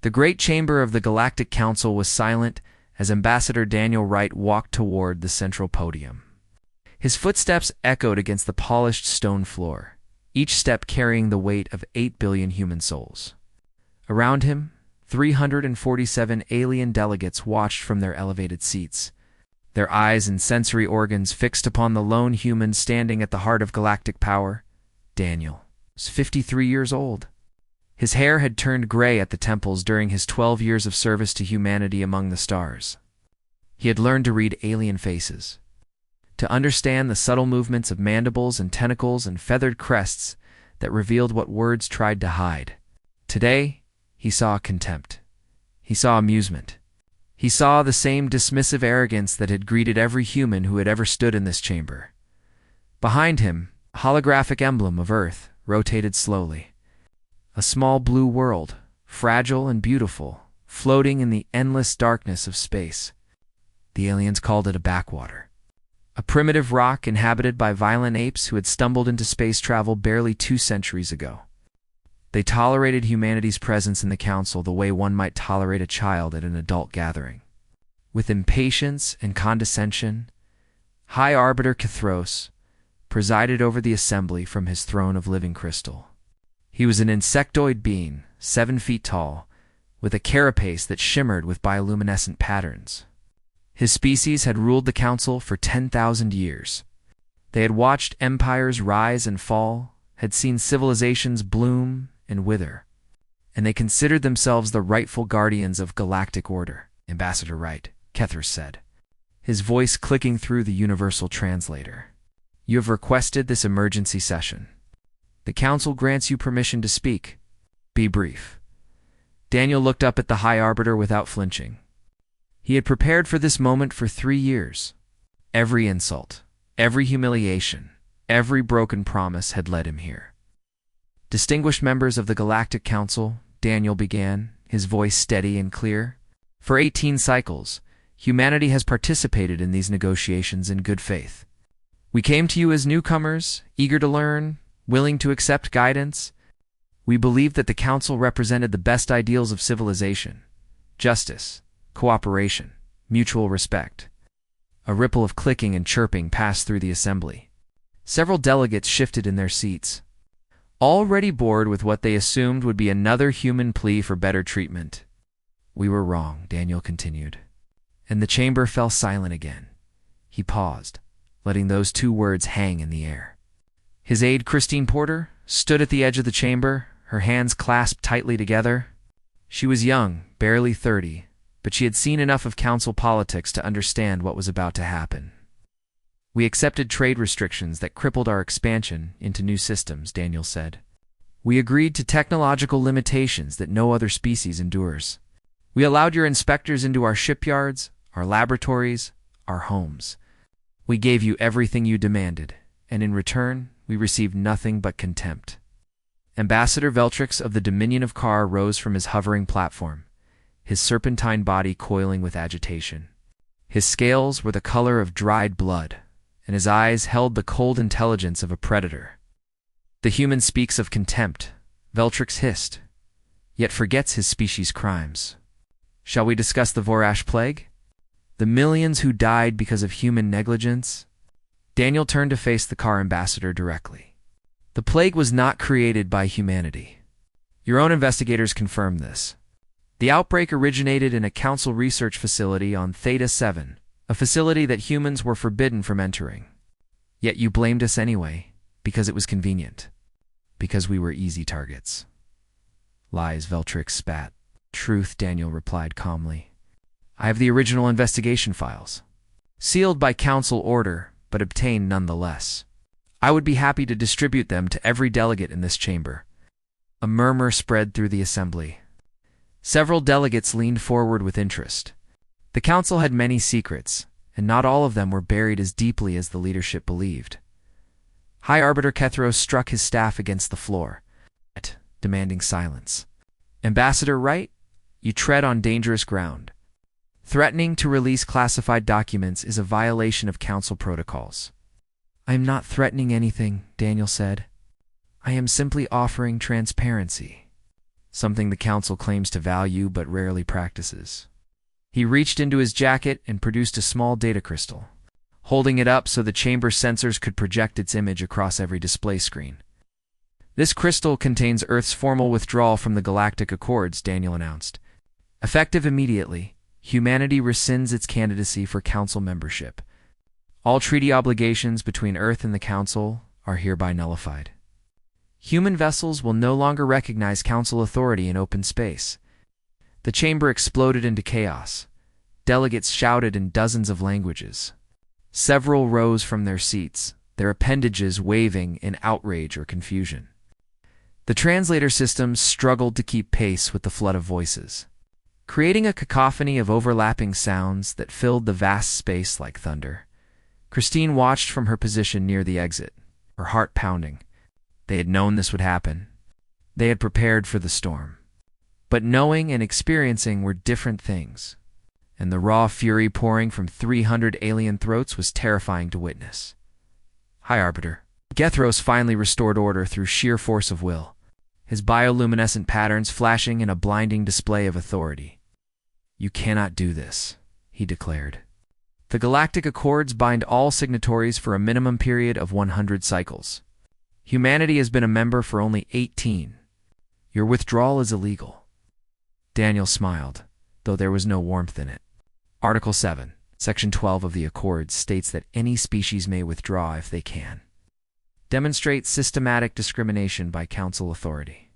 The great chamber of the Galactic Council was silent as Ambassador Daniel Wright walked toward the central podium. His footsteps echoed against the polished stone floor, each step carrying the weight of 8 billion human souls. Around him, 347 alien delegates watched from their elevated seats, their eyes and sensory organs fixed upon the lone human standing at the heart of galactic power. Daniel was 53 years old. His hair had turned gray at the temples during his 12 years of service to humanity among the stars. He had learned to read alien faces, to understand the subtle movements of mandibles and tentacles and feathered crests that revealed what words tried to hide. Today, he saw contempt. He saw amusement. He saw the same dismissive arrogance that had greeted every human who had ever stood in this chamber. Behind him, a holographic emblem of Earth rotated slowly. A small blue world, fragile and beautiful, floating in the endless darkness of space. The aliens called it a backwater. A primitive rock inhabited by violent apes who had stumbled into space travel barely 2 centuries ago. They tolerated humanity's presence in the council the way one might tolerate a child at an adult gathering. With impatience and condescension, High Arbiter Kithros presided over the assembly from his throne of living crystal. He was an insectoid being, 7 feet tall, with a carapace that shimmered with bioluminescent patterns. His species had ruled the council for 10,000 years. They had watched empires rise and fall, had seen civilizations bloom and wither, and they considered themselves the rightful guardians of galactic order. Ambassador Wright, Kethers said, his voice clicking through the universal translator. You have requested this emergency session. The council grants you permission to speak. Be brief. Daniel looked up at the High Arbiter without flinching. He had prepared for this moment for 3 years. Every insult, every humiliation, every broken promise had led him here. Distinguished members of the Galactic Council, Daniel began, his voice steady and clear. For 18 cycles, humanity has participated in these negotiations in good faith. We came to you as newcomers, eager to learn, willing to accept guidance. We believed that the Council represented the best ideals of civilization: justice, cooperation, mutual respect. A ripple of clicking and chirping passed through the assembly. Several delegates shifted in their seats, already bored with what they assumed would be another human plea for better treatment. We were wrong, Daniel continued. And the chamber fell silent again. He paused, letting those 2 words hang in the air. His aide, Christine Porter, stood at the edge of the chamber, her hands clasped tightly together. She was young, barely 30, but she had seen enough of council politics to understand what was about to happen. We accepted trade restrictions that crippled our expansion into new systems, Daniel said. We agreed to technological limitations that no other species endures. We allowed your inspectors into our shipyards, our laboratories, our homes. We gave you everything you demanded, and in return, we received nothing but contempt. Ambassador Veltrix of the Dominion of Kar rose from his hovering platform, his serpentine body coiling with agitation. His scales were the color of dried blood, and his eyes held the cold intelligence of a predator. The human speaks of contempt, Veltrix hissed, yet forgets his species' crimes. Shall we discuss the Vorash Plague? The millions who died because of human negligence? Daniel turned to face the Kar ambassador directly. The plague was not created by humanity. Your own investigators confirmed this. The outbreak originated in a council research facility on Theta 7, a facility that humans were forbidden from entering. Yet you blamed us anyway, because it was convenient. Because we were easy targets. Lies, Veltrix spat. Truth, Daniel replied calmly. I have the original investigation files. Sealed by council order, but obtained nonetheless. I would be happy to distribute them to every delegate in this chamber. A murmur spread through the assembly. Several delegates leaned forward with interest. The council had many secrets, and not all of them were buried as deeply as the leadership believed. High Arbiter Kethros struck his staff against the floor, demanding silence. Ambassador Wright, you tread on dangerous ground. Threatening to release classified documents is a violation of council protocols. I am not threatening anything, Daniel said. I am simply offering transparency. something the Council claims to value but rarely practices. He reached into his jacket and produced a small data crystal, holding it up so the chamber's sensors could project its image across every display screen. "This crystal contains Earth's formal withdrawal from the Galactic Accords," Daniel announced. "Effective immediately, humanity rescinds its candidacy for Council membership. All treaty obligations between Earth and the Council are hereby nullified. Human vessels will no longer recognize Council authority in open space." The chamber exploded into chaos. Delegates shouted in dozens of languages. Several rose from their seats, their appendages waving in outrage or confusion. The translator systems struggled to keep pace with the flood of voices, creating a cacophony of overlapping sounds that filled the vast space like thunder. Christine watched from her position near the exit, her heart pounding. They had known this would happen. They had prepared for the storm. But knowing and experiencing were different things, and the raw fury pouring from 300 alien throats was terrifying to witness. "Hi, Arbiter." Gethros finally restored order through sheer force of will, his bioluminescent patterns flashing in a blinding display of authority. "You cannot do this," he declared. "The Galactic Accords bind all signatories for a minimum period of 100 cycles. Humanity has been a member for only 18. Your withdrawal is illegal." Daniel smiled, though there was no warmth in it. Article 7, Section 12 of the Accords states that any species may withdraw if they can demonstrate systematic discrimination by Council authority.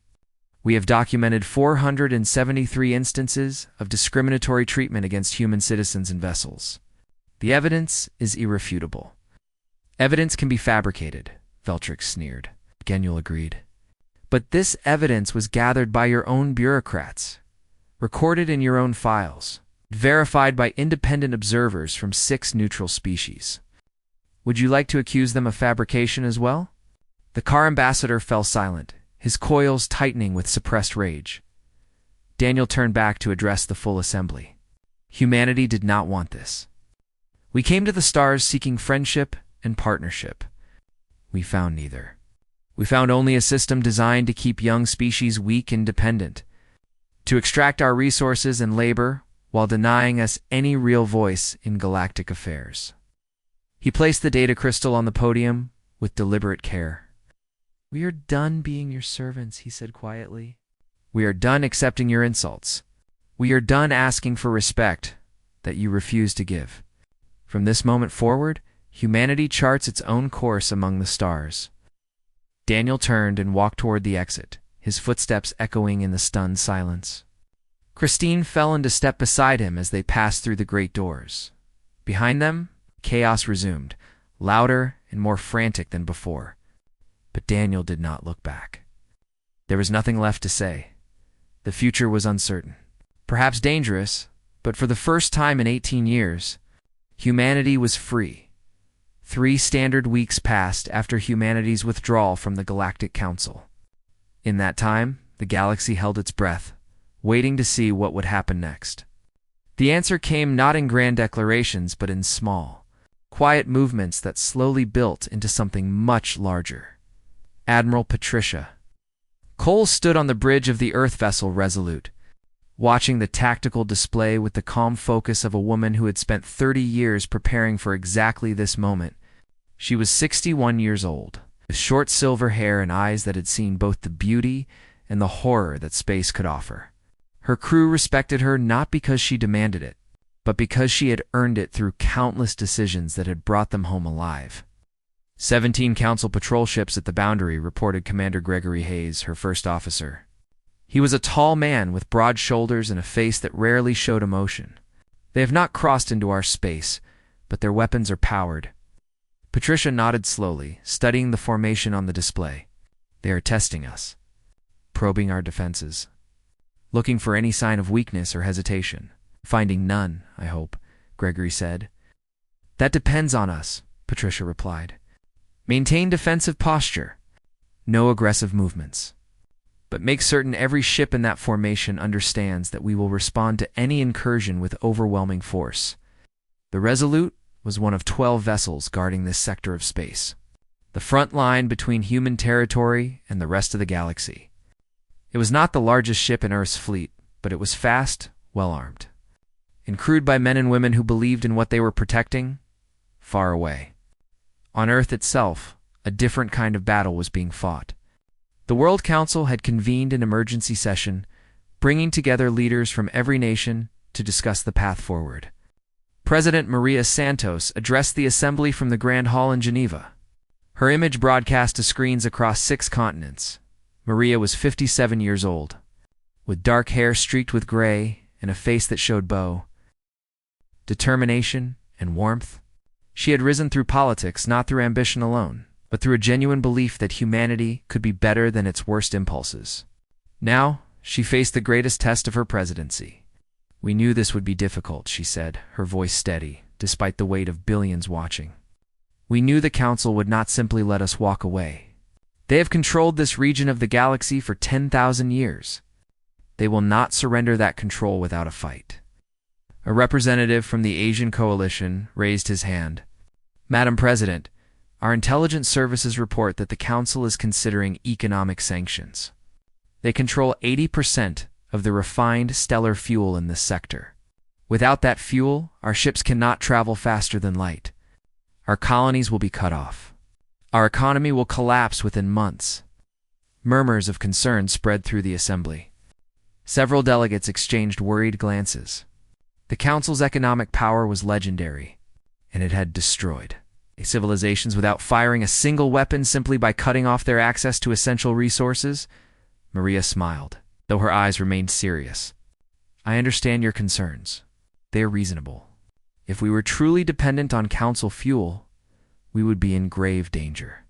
We have documented 473 instances of discriminatory treatment against human citizens and vessels. The evidence is irrefutable. "Evidence can be fabricated," Veltrix sneered. Genuel agreed. "But this evidence was gathered by your own bureaucrats, recorded in your own files, verified by independent observers from 6 neutral species. Would you like to accuse them of fabrication as well?" The car ambassador fell silent, his coils tightening with suppressed rage. Daniel turned back to address the full assembly. Humanity did not want this. "We came to the stars seeking friendship and partnership. We found neither. We found only a system designed to keep young species weak and dependent, to extract our resources and labor while denying us any real voice in galactic affairs." He placed the data crystal on the podium with deliberate care. "We are done being your servants," he said quietly. "We are done accepting your insults. We are done asking for respect that you refuse to give. From this moment forward, humanity charts its own course among the stars." Daniel turned and walked toward the exit, his footsteps echoing in the stunned silence. Christine fell into step beside him as they passed through the great doors. Behind them, chaos resumed, louder and more frantic than before. But Daniel did not look back. There was nothing left to say. The future was uncertain, perhaps dangerous, but for the first time in 18 years, humanity was free. 3 standard weeks passed after humanity's withdrawal from the Galactic Council. In that time, the galaxy held its breath, waiting to see what would happen next. The answer came not in grand declarations, but in small, quiet movements that slowly built into something much larger. Admiral Patricia. Cole stood on the bridge of the Earth vessel Resolute, watching the tactical display with the calm focus of a woman who had spent 30 years preparing for exactly this moment. She was 61 years old, with short silver hair and eyes that had seen both the beauty and the horror that space could offer. Her crew respected her not because she demanded it, but because she had earned it through countless decisions that had brought them home alive. 17 Council patrol ships at the boundary, reported Commander Gregory Hayes, her first officer. He was a tall man with broad shoulders and a face that rarely showed emotion. "They have not crossed into our space, but their weapons are powered." Patricia nodded slowly, studying the formation on the display. "They are testing us, probing our defenses, looking for any sign of weakness or hesitation." "Finding none, I hope," Gregory said. "That depends on us," Patricia replied. "Maintain defensive posture. No aggressive movements. But make certain every ship in that formation understands that we will respond to any incursion with overwhelming force." The Resolute was one of 12 vessels guarding this sector of space, the front line between human territory and the rest of the galaxy. It was not the largest ship in Earth's fleet, but it was fast, well-armed, and crewed by men and women who believed in what they were protecting far away. On Earth itself, a different kind of battle was being fought. The World Council had convened an emergency session, bringing together leaders from every nation to discuss the path forward. President Maria Santos addressed the assembly from the Grand Hall in Geneva. Her image broadcast to screens across 6 continents. Maria was 57 years old, with dark hair streaked with gray and a face that showed determination and warmth. She had risen through politics not through ambition alone, but through a genuine belief that humanity could be better than its worst impulses. Now, she faced the greatest test of her presidency. "We knew this would be difficult," she said, her voice steady, despite the weight of billions watching. "We knew the Council would not simply let us walk away. They have controlled this region of the galaxy for 10,000 years. They will not surrender that control without a fight." A representative from the Asian Coalition raised his hand. "Madam President, our intelligence services report that the Council is considering economic sanctions. They control 80% of the refined stellar fuel in this sector. Without that fuel, our ships cannot travel faster than light. Our colonies will be cut off. Our economy will collapse within months." Murmurs of concern spread through the assembly. Several delegates exchanged worried glances. The Council's economic power was legendary, and it had destroyed civilizations without firing a single weapon, simply by cutting off their access to essential resources. Maria smiled, though her eyes remained serious. "I understand your concerns. They are reasonable. If we were truly dependent on Council fuel, we would be in grave danger.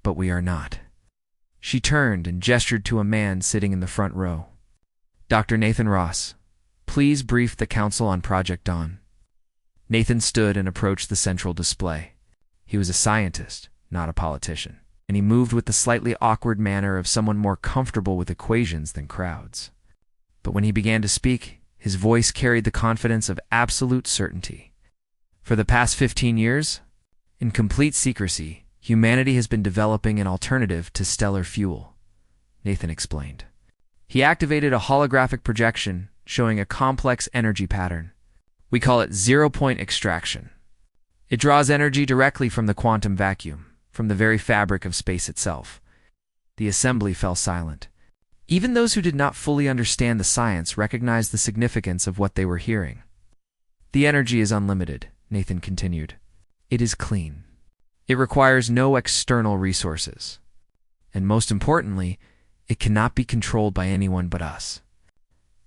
But we are not." She turned and gestured to a man sitting in the front row. "Dr. Nathan Ross, please brief the Council on Project Dawn." Nathan stood and approached the central display. He was a scientist, not a politician, and he moved with the slightly awkward manner of someone more comfortable with equations than crowds. But when he began to speak, his voice carried the confidence of absolute certainty. "For the past 15 years, in complete secrecy, humanity has been developing an alternative to stellar fuel," Nathan explained. He activated a holographic projection showing a complex energy pattern. "We call it zero-point extraction. It draws energy directly from the quantum vacuum, from the very fabric of space itself." The assembly fell silent. Even those who did not fully understand the science recognized the significance of what they were hearing. "The energy is unlimited," Nathan continued. "It is clean. It requires no external resources. And most importantly, it cannot be controlled by anyone but us.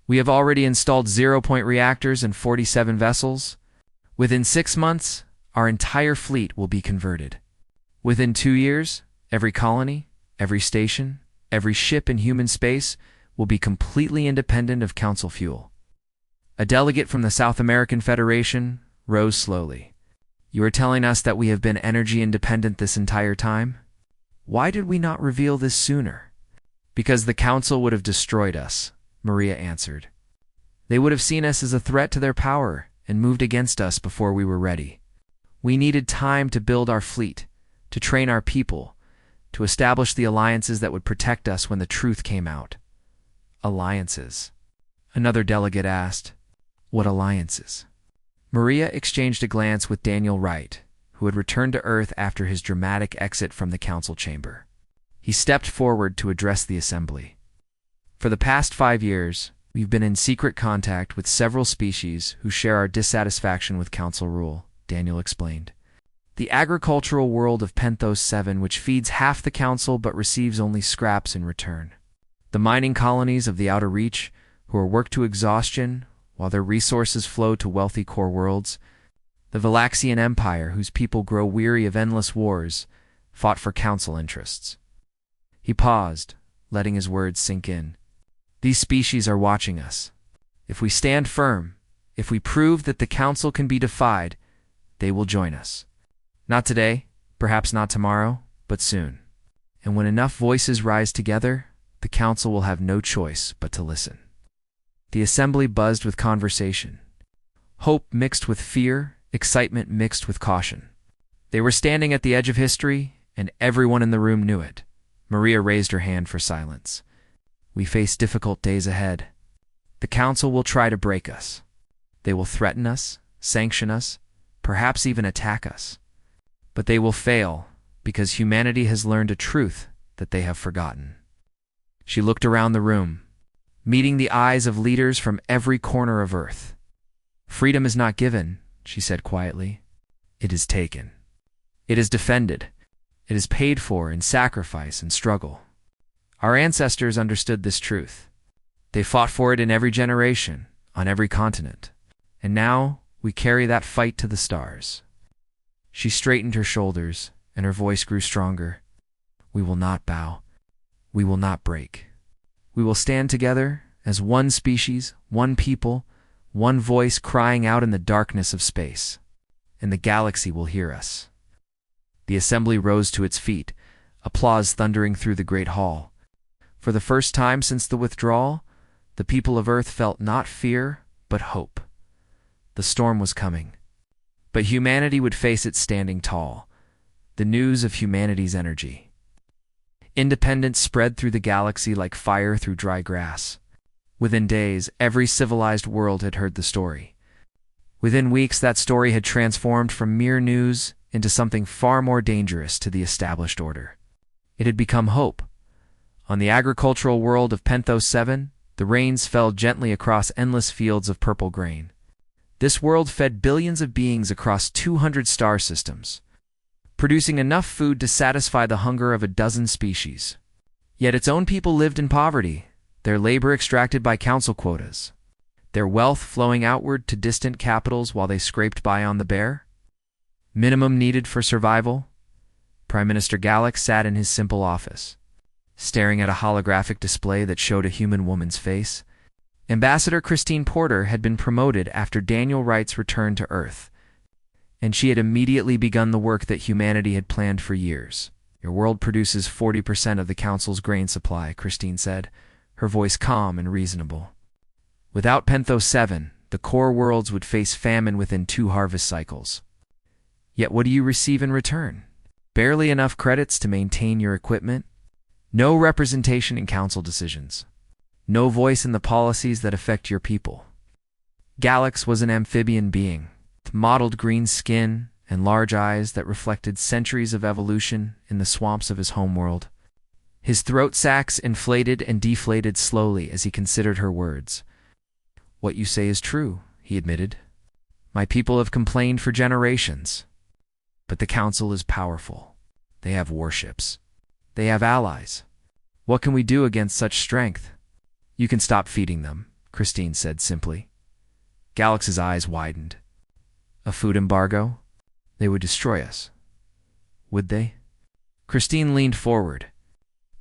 We have already installed zero-point reactors in 47 vessels. Within 6 months, our entire fleet will be converted. Within 2 years, every colony, every station, every ship in human space will be completely independent of Council fuel." A delegate from the South American Federation rose slowly. "You are telling us that we have been energy independent this entire time? Why did we not reveal this sooner?" "Because the Council would have destroyed us," Maria answered. "They would have seen us as a threat to their power and moved against us before we were ready. We needed time to build our fleet, to train our people, to establish the alliances that would protect us when the truth came out." "Alliances?" Another delegate asked. "What alliances?" Maria exchanged a glance with Daniel Wright, who had returned to Earth after his dramatic exit from the Council chamber. He stepped forward to address the assembly. "For the past 5 years, we've been in secret contact with several species who share our dissatisfaction with Council rule," Daniel explained. "The agricultural world of Penthos 7, which feeds half the Council but receives only scraps in return. The mining colonies of the Outer Reach, who are worked to exhaustion while their resources flow to wealthy core worlds. The Valaxian Empire, whose people grow weary of endless wars, fought for Council interests." He paused, letting his words sink in. "These species are watching us. If we stand firm, if we prove that the Council can be defied, they will join us. Not today, perhaps not tomorrow, but soon. And when enough voices rise together, the Council will have no choice but to listen." The assembly buzzed with conversation. Hope mixed with fear, excitement mixed with caution. They were standing at the edge of history, and everyone in the room knew it. Maria raised her hand for silence. We face difficult days ahead. The Council will try to break us. They will threaten us, sanction us, perhaps even attack us. But they will fail because humanity has learned a truth that they have forgotten. She looked around the room, meeting the eyes of leaders from every corner of Earth. Freedom is not given, she said quietly. It is taken. It is defended. It is paid for in sacrifice and struggle. Our ancestors understood this truth. They fought for it in every generation, on every continent. And now we carry that fight to the stars. She straightened her shoulders, and her voice grew stronger. We will not bow. We will not break. We will stand together as one species, one people, one voice crying out in the darkness of space. And the galaxy will hear us. The assembly rose to its feet, applause thundering through the great hall. For the first time since the withdrawal, the people of Earth felt not fear, but hope. The storm was coming, but humanity would face it standing tall. The news of humanity's energy. Independence spread through the galaxy like fire through dry grass. Within days, every civilized world had heard the story. Within weeks, that story had transformed from mere news into something far more dangerous to the established order. It had become hope. On the agricultural world of Penthos 7, the rains fell gently across endless fields of purple grain. This world fed billions of beings across 200 star systems, producing enough food to satisfy the hunger of a dozen species. Yet its own people lived in poverty, their labor extracted by council quotas, their wealth flowing outward to distant capitals while they scraped by on the bare. Minimum needed for survival. Prime Minister Galactic sat in his simple office, staring at a holographic display that showed a human woman's face. Ambassador Christine Porter had been promoted after Daniel Wright's return to Earth, and she had immediately begun the work that humanity had planned for years. Your world produces 40% of the Council's grain supply, Christine said, her voice calm and reasonable. Without Penthos 7, the core worlds would face famine within 2 harvest cycles. Yet what do you receive in return? Barely enough credits to maintain your equipment? No representation in council decisions. No voice in the policies that affect your people. Galax was an amphibian being, with mottled green skin and large eyes that reflected centuries of evolution in the swamps of his homeworld. His throat sacs inflated and deflated slowly as he considered her words. What you say is true, he admitted. My people have complained for generations. But the Council is powerful. They have warships. They have allies. What can we do against such strength? You can stop feeding them, Christine said simply. Galax's eyes widened. A food embargo? They would destroy us. Would they? Christine leaned forward.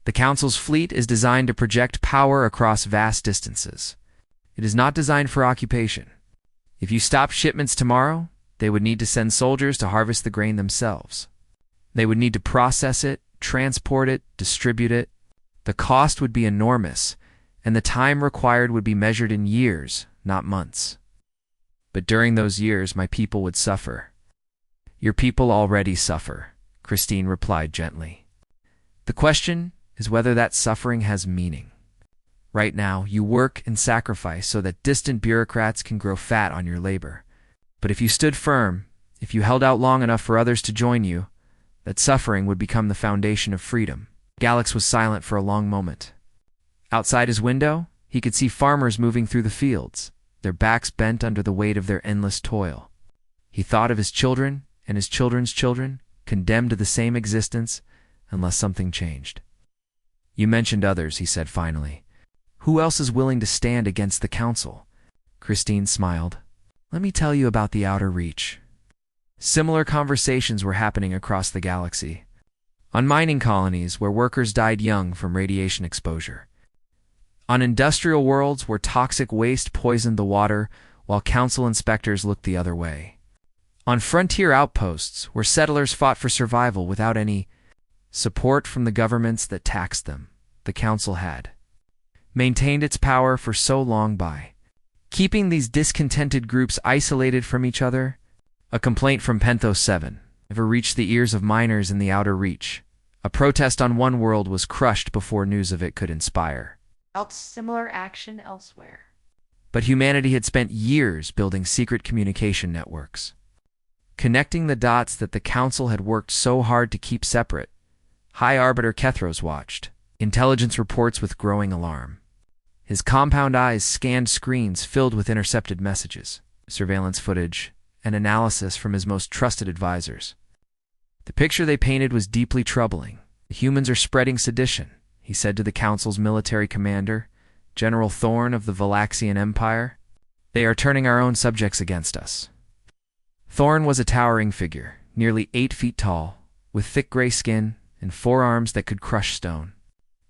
The Council's fleet is designed to project power across vast distances. It is not designed for occupation. If you stop shipments tomorrow, they would need to send soldiers to harvest the grain themselves. They would need to process it, transport it, distribute it. The cost would be enormous, and the time required would be measured in years, not months. But during those years, my people would suffer. Your people already suffer, Christine replied gently. The question is whether that suffering has meaning. Right now, you work and sacrifice so that distant bureaucrats can grow fat on your labor. But if you stood firm, if you held out long enough for others to join you, that suffering would become the foundation of freedom. Galax was silent for a long moment. Outside his window, he could see farmers moving through the fields, their backs bent under the weight of their endless toil. He thought of his children and his children's children, condemned to the same existence unless something changed. You mentioned others, he said finally. Who else is willing to stand against the Council? Christine smiled. Let me tell you about the Outer Reach. Similar conversations were happening across the galaxy. On mining colonies where workers died young from radiation exposure. On industrial worlds where toxic waste poisoned the water while council inspectors looked the other way. On frontier outposts where settlers fought for survival without any support from the governments that taxed them, the council had maintained its power for so long by keeping these discontented groups isolated from each other. A complaint from Penthos 7 never reached the ears of miners in the Outer Reach. A protest on one world was crushed before news of it could inspire. felt similar action elsewhere. But humanity had spent years building secret communication networks, connecting the dots that the Council had worked so hard to keep separate. High Arbiter Kethros watched intelligence reports with growing alarm. His compound eyes scanned screens filled with intercepted messages, surveillance footage, and analysis from his most trusted advisors. The picture they painted was deeply troubling. The humans are spreading sedition, he said to the Council's military commander, General Thorn of the Valaxian Empire. They are turning our own subjects against us. Thorn was a towering figure, nearly 8 feet tall, with thick gray skin and forearms that could crush stone.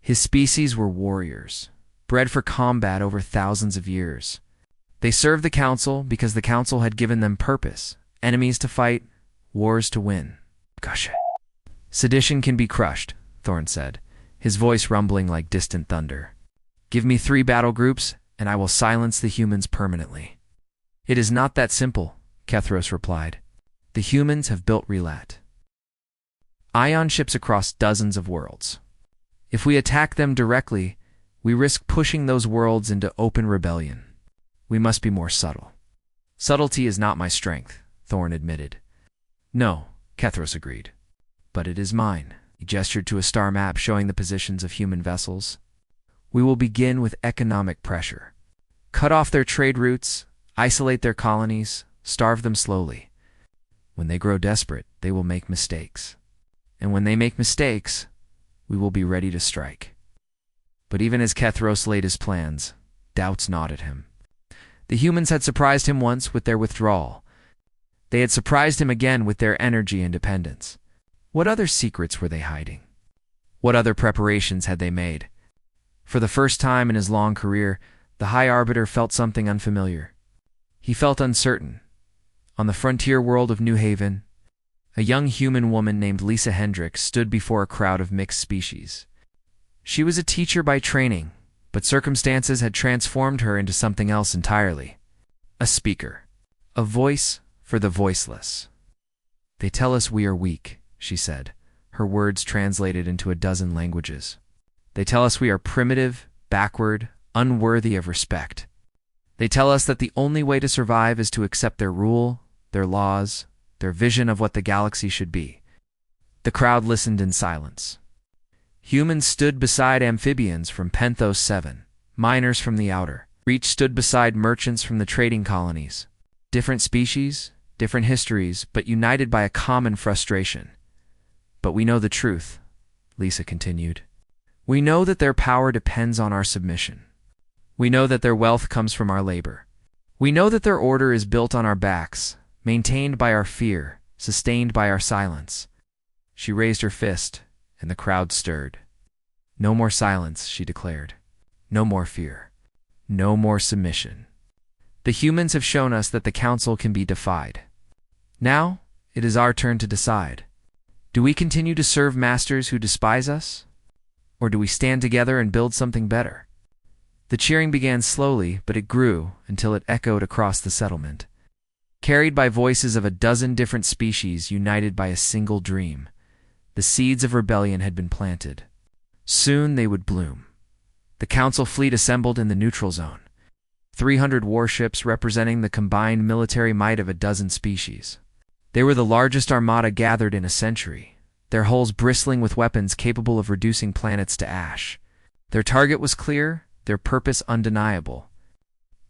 His species were warriors, bred for combat over thousands of years. They served the Council because the Council had given them purpose, enemies to fight, wars to win. Gosh. Sedition can be crushed, Thorn said, his voice rumbling like distant thunder. Give me 3 battle groups, and I will silence the humans permanently. It is not that simple, Kethros replied. The humans have built Relat ion ships across dozens of worlds. If we attack them directly, we risk pushing those worlds into open rebellion. We must be more subtle. Subtlety is not my strength, Thorn admitted. No, Kethros agreed. But it is mine. He gestured to a star map showing the positions of human vessels. We will begin with economic pressure. Cut off their trade routes, isolate their colonies, starve them slowly. When they grow desperate, they will make mistakes. And when they make mistakes, we will be ready to strike. But even as Kethros laid his plans, doubts gnawed at him. The humans had surprised him once with their withdrawal. They had surprised him again with their energy independence. What other secrets were they hiding? What other preparations had they made? For the first time in his long career, the High Arbiter felt something unfamiliar. He felt uncertain. On the frontier world of New Haven, a young human woman named Lisa Hendricks stood before a crowd of mixed species. She was a teacher by training, but circumstances had transformed her into something else entirely. A speaker. A voice for the voiceless. They tell us we are weak, she said, her words translated into a dozen languages. They tell us we are primitive, backward, unworthy of respect. They tell us that the only way to survive is to accept their rule, their laws, their vision of what the galaxy should be. The crowd listened in silence. Humans stood beside amphibians from Penthos 7, miners from the Outer Reach stood beside merchants from the trading colonies. Different species, different histories, but united by a common frustration. But we know the truth, Lisa continued. We know that their power depends on our submission. We know that their wealth comes from our labor. We know that their order is built on our backs, maintained by our fear, sustained by our silence. She raised her fist, and the crowd stirred. No more silence, she declared. No more fear. No more submission. The humans have shown us that the Council can be defied. Now, it is our turn to decide. Do we continue to serve masters who despise us? Or do we stand together and build something better? The cheering began slowly, but it grew until it echoed across the settlement. Carried by voices of a dozen different species united by a single dream, the seeds of rebellion had been planted. Soon they would bloom. The Council fleet assembled in the neutral zone. 300 warships representing the combined military might of a dozen species. They were the largest armada gathered in a century, their hulls bristling with weapons capable of reducing planets to ash. Their target was clear, their purpose undeniable.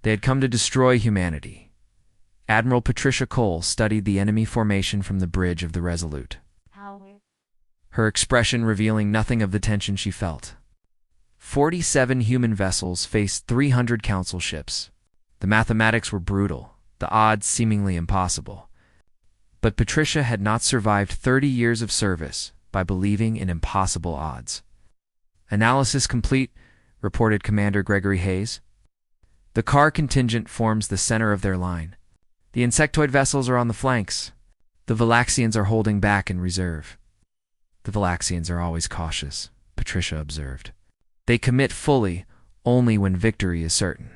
They had come to destroy humanity. Admiral Patricia Cole studied the enemy formation from the bridge of the Resolute, her expression revealing nothing of the tension she felt. 47 human vessels faced 300 Council ships. The mathematics were brutal, the odds seemingly impossible. But Patricia had not survived 30 years of service by believing in impossible odds. Analysis complete, reported Commander Gregory Hayes. The car contingent forms the center of their line. The insectoid vessels are on the flanks. The Valaxians are holding back in reserve. The Valaxians are always cautious, Patricia observed. They commit fully only when victory is certain.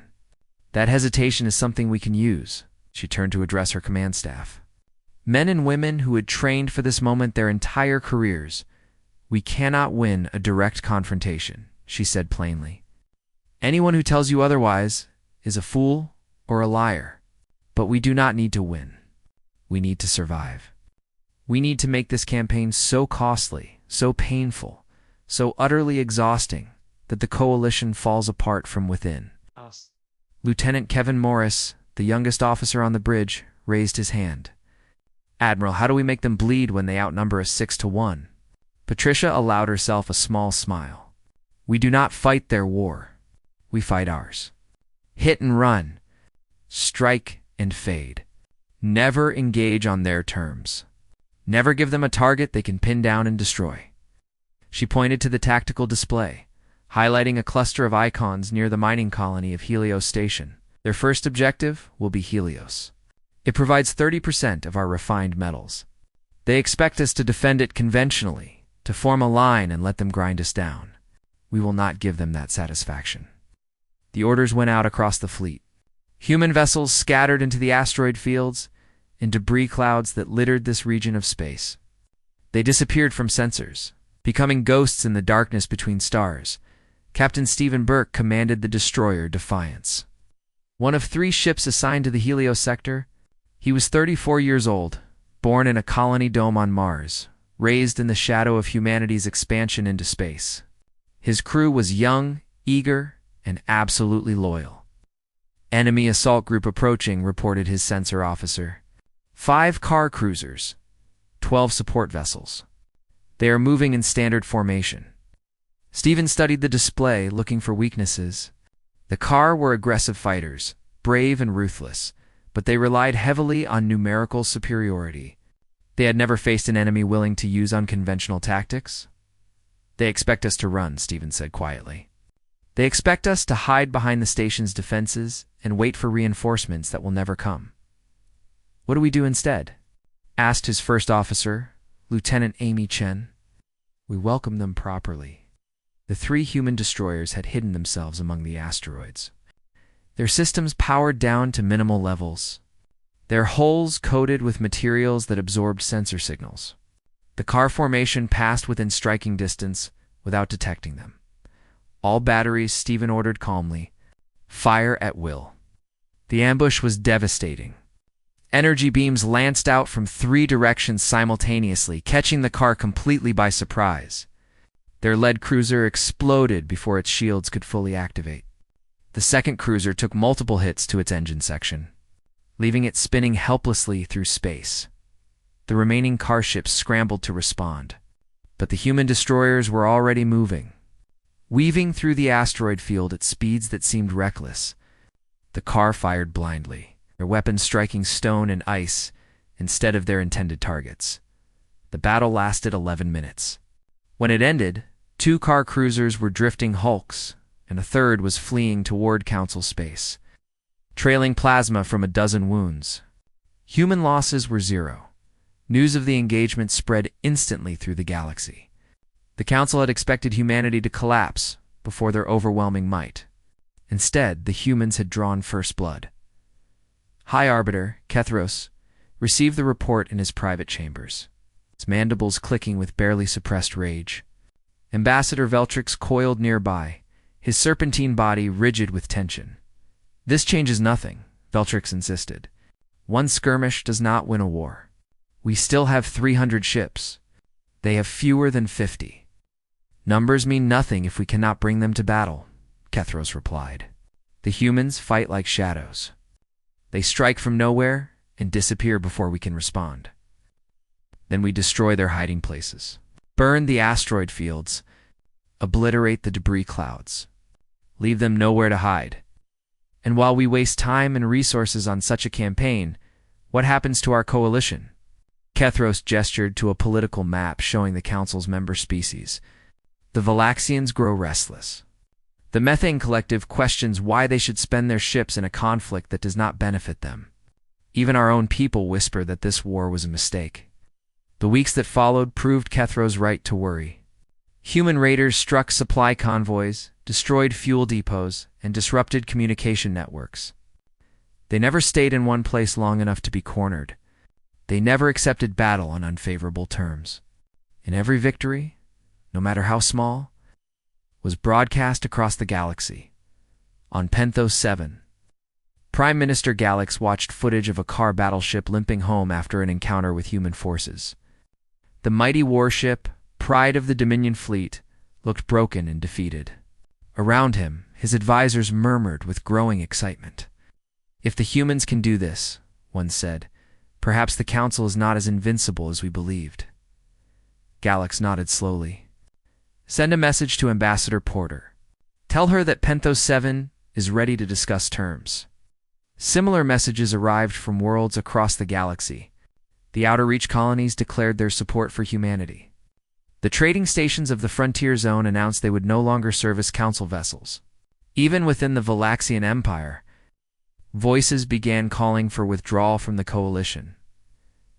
That hesitation is something we can use, she turned to address her command staff. Men and women who had trained for this moment their entire careers. We cannot win a direct confrontation, she said plainly. Anyone who tells you otherwise is a fool or a liar. But we do not need to win. We need to survive. We need to make this campaign so costly, so painful, so utterly exhausting that the coalition falls apart from within. Lieutenant Kevin Morris, the youngest officer on the bridge, raised his hand. Admiral, how do we make them bleed when they outnumber us 6-1? Patricia allowed herself a small smile. We do not fight their war. We fight ours. Hit and run. Strike and fade. Never engage on their terms. Never give them a target they can pin down and destroy. She pointed to the tactical display, highlighting a cluster of icons near the mining colony of Helios Station. Their first objective will be Helios. It provides 30% of our refined metals. They expect us to defend it conventionally, to form a line and let them grind us down. We will not give them that satisfaction. The orders went out across the fleet. Human vessels scattered into the asteroid fields and debris clouds that littered this region of space. They disappeared from sensors, becoming ghosts in the darkness between stars. Captain Stephen Burke commanded the destroyer Defiance. One of 3 ships assigned to the Helios sector, he was 34 years old, born in a colony dome on Mars, raised in the shadow of humanity's expansion into space. His crew was young, eager, and absolutely loyal. Enemy assault group approaching, reported his sensor officer. 5 car cruisers, 12 support vessels. They are moving in standard formation. Stephen studied the display, looking for weaknesses. The car were aggressive fighters, brave and ruthless, but they relied heavily on numerical superiority. They had never faced an enemy willing to use unconventional tactics. They expect us to run, Stephen said quietly. They expect us to hide behind the station's defenses and wait for reinforcements that will never come. What do we do instead? Asked his first officer, Lieutenant Amy Chen. We welcome them properly. The 3 human destroyers had hidden themselves among the asteroids. Their systems powered down to minimal levels. Their hulls coated with materials that absorbed sensor signals. The car formation passed within striking distance without detecting them. All batteries, Stephen ordered calmly. Fire at will. The ambush was devastating. Energy beams lanced out from 3 directions simultaneously, catching the car completely by surprise. Their lead cruiser exploded before its shields could fully activate. The second cruiser took multiple hits to its engine section, leaving it spinning helplessly through space. The remaining car ships scrambled to respond, but the human destroyers were already moving, weaving through the asteroid field at speeds that seemed reckless. The car fired blindly, their weapons striking stone and ice instead of their intended targets. The battle lasted 11 minutes. When it ended, 2 car cruisers were drifting hulks, and a third was fleeing toward Council space, trailing plasma from a dozen wounds. Human losses were 0. News of the engagement spread instantly through the galaxy. The Council had expected humanity to collapse before their overwhelming might. Instead, the humans had drawn first blood. High Arbiter, Kethros, received the report in his private chambers, his mandibles clicking with barely suppressed rage. Ambassador Veltrix coiled nearby, his serpentine body rigid with tension. This changes nothing, Veltrix insisted. One skirmish does not win a war. We still have 300 ships. They have fewer than 50. Numbers mean nothing if we cannot bring them to battle, Kethros replied. The humans fight like shadows. They strike from nowhere and disappear before we can respond. Then we destroy their hiding places, burn the asteroid fields, obliterate the debris clouds, leave them nowhere to hide. And while we waste time and resources on such a campaign, what happens to our coalition? Kethros gestured to a political map showing the Council's member species. The Valaxians grow restless. The Methane Collective questions why they should spend their ships in a conflict that does not benefit them. Even our own people whisper that this war was a mistake. The weeks that followed proved Kethros right to worry. Human raiders struck supply convoys, destroyed fuel depots, and disrupted communication networks. They never stayed in one place long enough to be cornered. They never accepted battle on unfavorable terms. And every victory, no matter how small, was broadcast across the galaxy, On Penthos 7, Prime Minister Galax watched footage of a car battleship limping home after an encounter with human forces. The mighty warship, pride of the Dominion fleet, looked broken and defeated. Around him, his advisors murmured with growing excitement. "If the humans can do this," one said, "perhaps the Council is not as invincible as we believed." Galax nodded slowly. "Send a message to Ambassador Porter. Tell her that Penthos 7 is ready to discuss terms." Similar messages arrived from worlds across the galaxy. The Outer Reach colonies declared their support for humanity. The trading stations of the Frontier Zone announced they would no longer service Council vessels. Even within the Valaxian Empire, voices began calling for withdrawal from the coalition.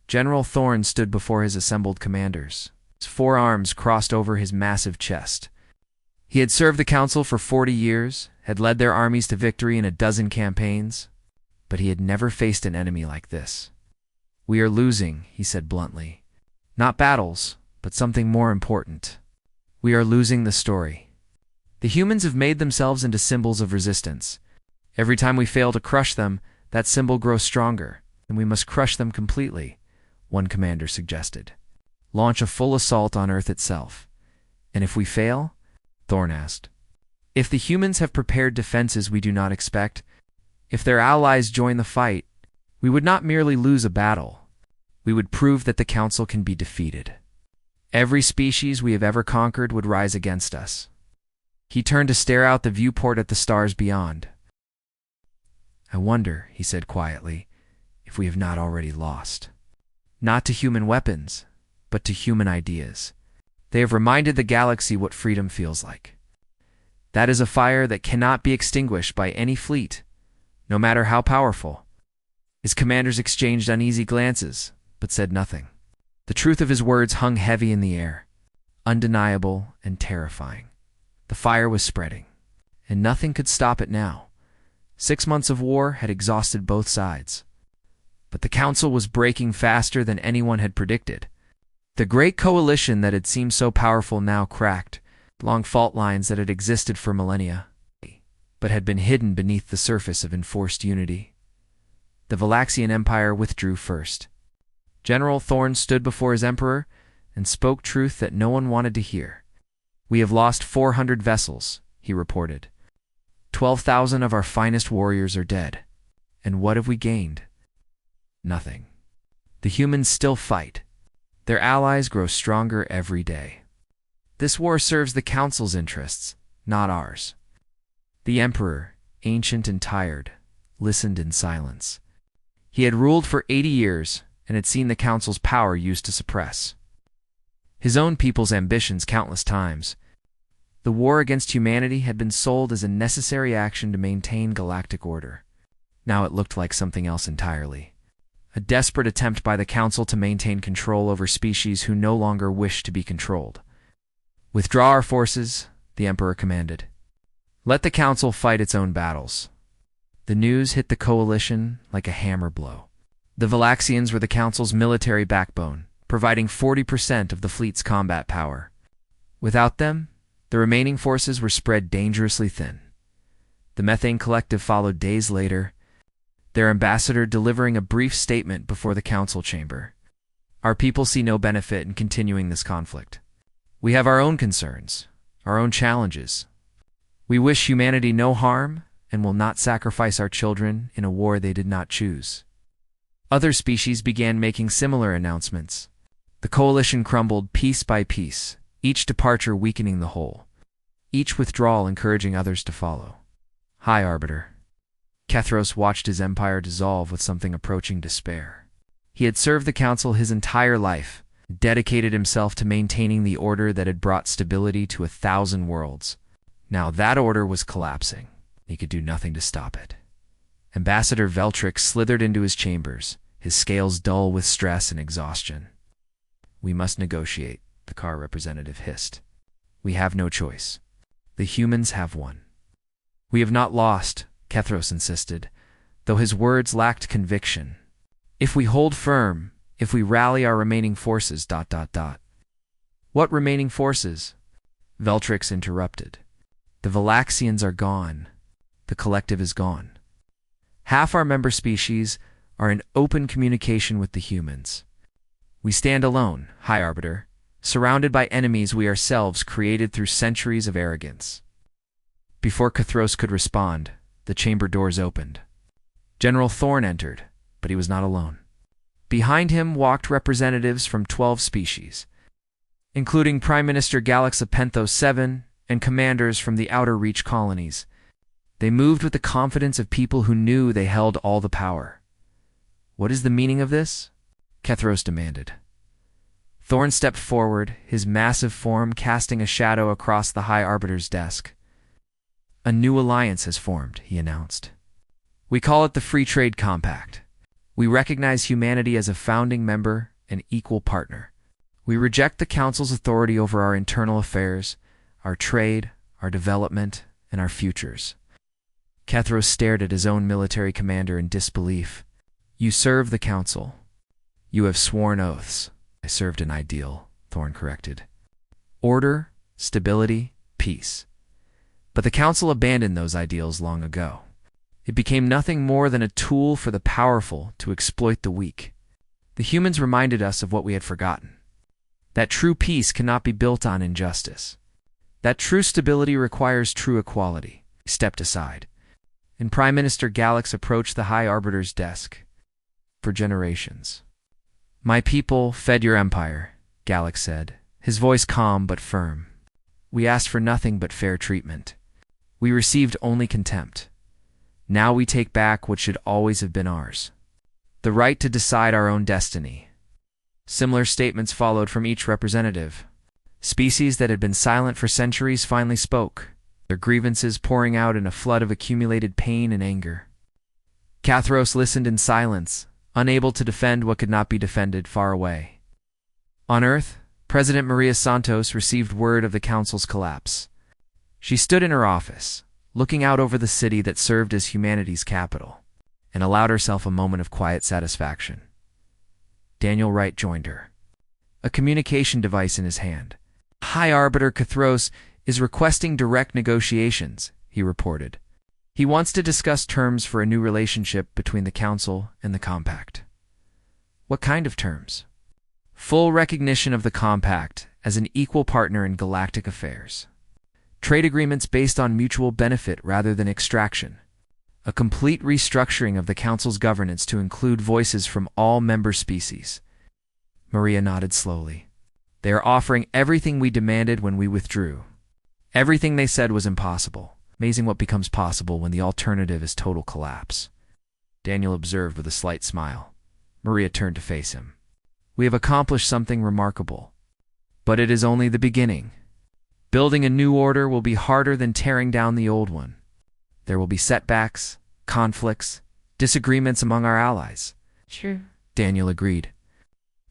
General Thorn stood before his assembled commanders. His forearms crossed over his massive chest. He had served the Council for 40 years, had led their armies to victory in a dozen campaigns, but he had never faced an enemy like this. "We are losing," he said bluntly. "Not battles, but something more important. We are losing the story. The humans have made themselves into symbols of resistance. Every time we fail to crush them, that symbol grows stronger, and we must crush them completely," one commander suggested. "Launch a full assault on Earth itself." "And if we fail?" Thorn asked. "If the humans have prepared defenses we do not expect, if their allies join the fight, we would not merely lose a battle. We would prove that the Council can be defeated. Every species we have ever conquered would rise against us." He turned to stare out the viewport at the stars beyond. "I wonder," he said quietly, "if we have not already lost. Not to human weapons, but to human ideas. They have reminded the galaxy what freedom feels like. That is a fire that cannot be extinguished by any fleet, no matter how powerful." His commanders exchanged uneasy glances, but said nothing. The truth of his words hung heavy in the air, undeniable and terrifying. The fire was spreading, and nothing could stop it now. 6 months of war had exhausted both sides. But the Council was breaking faster than anyone had predicted. The great coalition that had seemed so powerful now cracked along fault lines that had existed for millennia, but had been hidden beneath the surface of enforced unity. The Valaxian Empire withdrew first. General Thorn stood before his emperor and spoke truth that no one wanted to hear. "We have lost 400 vessels," he reported. 12,000 of our finest warriors are dead. And what have we gained? Nothing. The humans still fight. Their allies grow stronger every day. This war serves the Council's interests, not ours." The emperor, ancient and tired, listened in silence. He had ruled for 80 years and had seen the Council's power used to suppress his own people's ambitions countless times. The war against humanity had been sold as a necessary action to maintain galactic order. Now it looked like something else entirely. A desperate attempt by the Council to maintain control over species who no longer wished to be controlled. "Withdraw our forces," the Emperor commanded. "Let the Council fight its own battles." The news hit the coalition like a hammer blow. The Valaxians were the Council's military backbone, providing 40% of the fleet's combat power. Without them, the remaining forces were spread dangerously thin. The Methane Collective followed days later, their ambassador delivering a brief statement before the Council chamber. "Our people see no benefit in continuing this conflict. We have our own concerns, our own challenges. We wish humanity no harm and will not sacrifice our children in a war they did not choose." Other species began making similar announcements. The coalition crumbled piece by piece, each departure weakening the whole, each withdrawal encouraging others to follow. "High Arbiter." Kethros watched his empire dissolve with something approaching despair. He had served the Council his entire life, dedicated himself to maintaining the order that had brought stability to 1,000 worlds. Now that order was collapsing. He could do nothing to stop it. Ambassador Veltrix slithered into his chambers, his scales dull with stress and exhaustion. "We must negotiate," the car representative hissed. "We have no choice. The humans have won." "We have not lost," Kethros insisted, though his words lacked conviction. "If we hold firm, if we rally our remaining forces, ... "What remaining forces?" Veltrix interrupted. "The Valaxians are gone. the collective is gone. Half our member species are in open communication with the humans. We stand alone, High Arbiter, surrounded by enemies we ourselves created through centuries of arrogance. Before Cathros could respond, the chamber doors opened. General Thorn entered, but he was not alone. Behind him walked representatives from 12 species, including Prime Minister Galax of Penthos 7 and commanders from the Outer Reach colonies. They moved with the confidence of people who knew they held all the power. "What is the meaning of this?" Cathros demanded. Thorn stepped forward, his massive form casting a shadow across the High Arbiter's desk. "A new alliance has formed," he announced. "We call it the Free Trade Compact. We recognize humanity as a founding member and equal partner. We reject the Council's authority over our internal affairs, our trade, our development, and our futures." Cathros stared at his own military commander in disbelief. "You serve the Council. You have sworn oaths." "I served an ideal," Thorn corrected. "Order, stability, peace. But the Council abandoned those ideals long ago. It became nothing more than a tool for the powerful to exploit the weak. The humans reminded us of what we had forgotten. That true peace cannot be built on injustice. That true stability requires true equality." He stepped aside, and Prime Minister Galax approached the High Arbiter's desk. "For generations, my people fed your empire," Galax said, his voice calm but firm. "We asked for nothing but fair treatment. We received only contempt. Now we take back what should always have been ours: the right to decide our own destiny." Similar statements followed from each representative. Species that had been silent for centuries finally spoke, their grievances pouring out in a flood of accumulated pain and anger. Cathros listened in silence, unable to defend what could not be defended far away. On Earth, President Maria Santos received word of the Council's collapse. She stood in her office, looking out over the city that served as humanity's capital, and allowed herself a moment of quiet satisfaction. Daniel Wright joined her, a communication device in his hand. "High Arbiter Cathros is requesting direct negotiations," he reported. "He wants to discuss terms for a new relationship between the Council and the Compact." "What kind of terms?" "Full recognition of the Compact as an equal partner in galactic affairs. Trade agreements based on mutual benefit rather than extraction. A complete restructuring of the Council's governance to include voices from all member species." Maria nodded slowly. "They are offering everything we demanded when we withdrew. Everything they said was impossible. Amazing what becomes possible when the alternative is total collapse." Daniel observed with a slight smile. Maria turned to face him. "We have accomplished something remarkable. But it is only the beginning. Building a new order will be harder than tearing down the old one. There will be setbacks, conflicts, disagreements among our allies." True. Daniel agreed.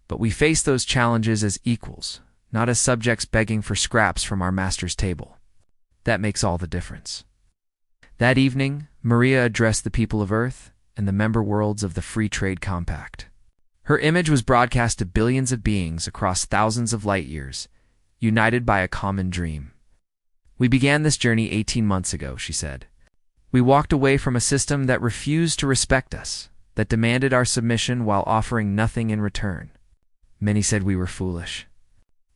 "But we face those challenges as equals, not as subjects begging for scraps from our master's table. That makes all the difference." That evening, Maria addressed the people of Earth and the member worlds of the Free Trade Compact. Her image was broadcast to billions of beings across thousands of light years, united by a common dream. "We began this journey 18 months ago," she said. "We walked away from a system that refused to respect us, that demanded our submission while offering nothing in return. Many said we were foolish.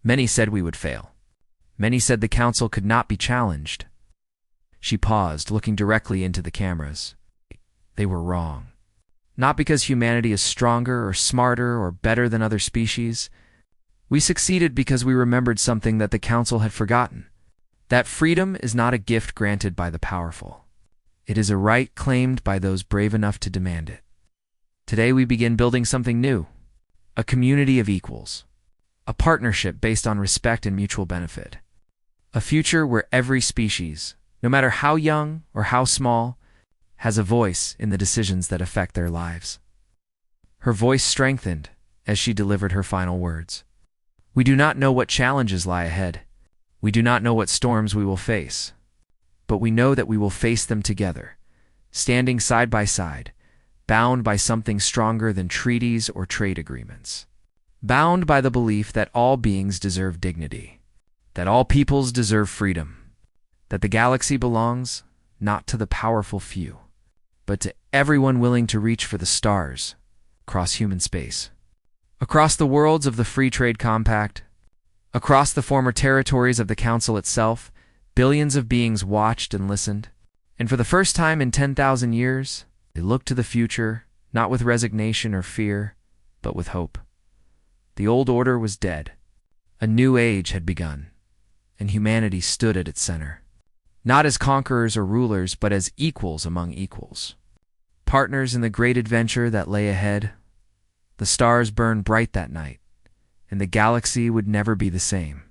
Many said we would fail. Many said the Council could not be challenged." She paused, looking directly into the cameras. "They were wrong. Not because humanity is stronger or smarter or better than other species. We succeeded because we remembered something that the Council had forgotten. That freedom is not a gift granted by the powerful. It is a right claimed by those brave enough to demand it. Today we begin building something new. A community of equals. A partnership based on respect and mutual benefit. A future where every species, no matter how young or how small, has a voice in the decisions that affect their lives." Her voice strengthened as she delivered her final words. "We do not know what challenges lie ahead. We do not know what storms we will face. But we know that we will face them together, standing side by side, bound by something stronger than treaties or trade agreements. Bound by the belief that all beings deserve dignity, that all peoples deserve freedom, that the galaxy belongs not to the powerful few, but to everyone willing to reach for the stars across human space. Across the worlds of the Free Trade Compact, across the former territories of the Council itself, billions of beings watched and listened, and for the first time in 10,000 years, they looked to the future, not with resignation or fear, but with hope. The old order was dead. A new age had begun, and humanity stood at its center, not as conquerors or rulers, but as equals among equals. Partners in the great adventure that lay ahead. The stars burned bright that night, and the galaxy would never be the same.